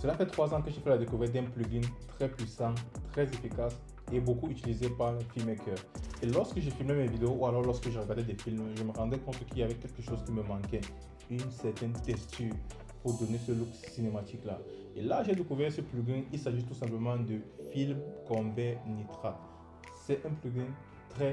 Cela fait 3 ans que j'ai fait la découverte d'un plugin très puissant, très efficace et beaucoup utilisé par les filmmakers. Et lorsque je filmais mes vidéos ou alors lorsque je regardais des films, je me rendais compte qu'il y avait quelque chose qui me manquait, une certaine texture pour donner ce look cinématique là. Et là, j'ai découvert ce plugin. Il s'agit tout simplement de Film Convert Nitrate. C'est un plugin très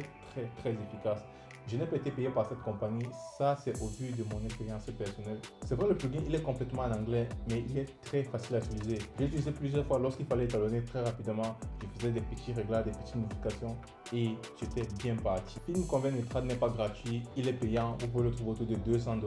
efficace. Je n'ai pas été payé par cette compagnie, ça c'est au vu de mon expérience personnelle. C'est vrai, le plugin il est complètement en anglais, mais il est très facile à utiliser. J'ai utilisé plusieurs fois lorsqu'il fallait étalonner très rapidement. Je faisais des petits réglages, des petites modifications et j'étais bien parti. Film Convert Nitrate n'est pas gratuit, il est payant, vous pouvez le trouver autour de 200$.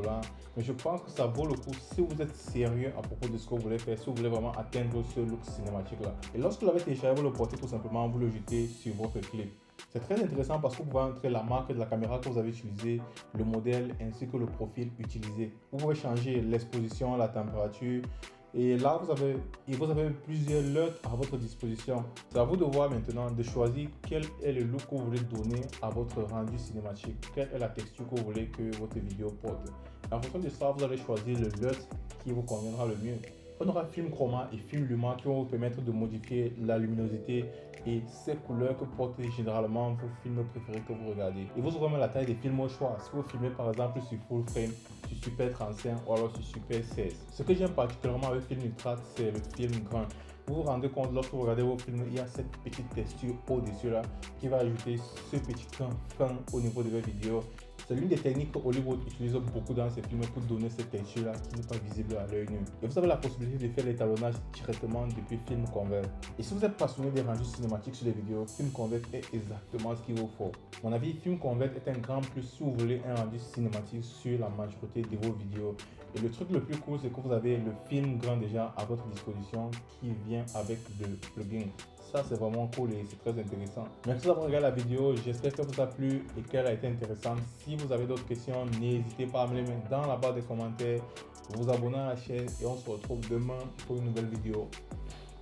Mais je pense que ça vaut le coup si vous êtes sérieux à propos de ce que vous voulez faire, si vous voulez vraiment atteindre ce look cinématique là. Et lorsque vous l'avez téléchargé, vous le portez tout simplement, vous le jetez sur votre clip. C'est très intéressant parce que vous pouvez entrer la marque de la caméra que vous avez utilisée, le modèle ainsi que le profil utilisé. Vous pouvez changer l'exposition, la température et là vous avez plusieurs LUT à votre disposition. C'est à vous de voir maintenant, de choisir quel est le look que vous voulez donner à votre rendu cinématique, quelle est la texture que vous voulez que votre vidéo porte. En fonction de ça, vous allez choisir le LUT qui vous conviendra le mieux. On aura Film Chroma et Film Luma qui vont vous permettre de modifier la luminosité et ces couleurs que portent généralement vos films préférés que vous regardez. Et vous aurez même la taille des films au choix. Si vous filmez par exemple sur full frame, sur Super 35 ou alors sur Super 16. Ce que j'aime particulièrement avec Film Nitrate, c'est le film grain. Vous vous rendez compte, lorsque vous regardez vos films, il y a cette petite texture au-dessus là qui va ajouter ce petit grain fin au niveau de vos vidéos. C'est l'une des techniques que Hollywood utilise beaucoup dans ses films pour donner cette texture-là qui n'est pas visible à l'œil nu. Et vous avez la possibilité de faire l'étalonnage directement depuis Film Convert. Et si vous êtes passionné des rendus cinématiques sur les vidéos, Film Convert est exactement ce qu'il vous faut. À mon avis, Film Convert est un grand plus si vous voulez un rendu cinématique sur la majorité de vos vidéos. Et le truc le plus cool, c'est que vous avez le film grand déjà à votre disposition qui vient avec le plugin. Ça, c'est vraiment cool et c'est très intéressant. Merci d'avoir regardé la vidéo. J'espère que ça vous a plu et qu'elle a été intéressante. Si vous avez d'autres questions, n'hésitez pas à me les mettre dans la barre des commentaires. Vous abonnez à la chaîne et on se retrouve demain pour une nouvelle vidéo.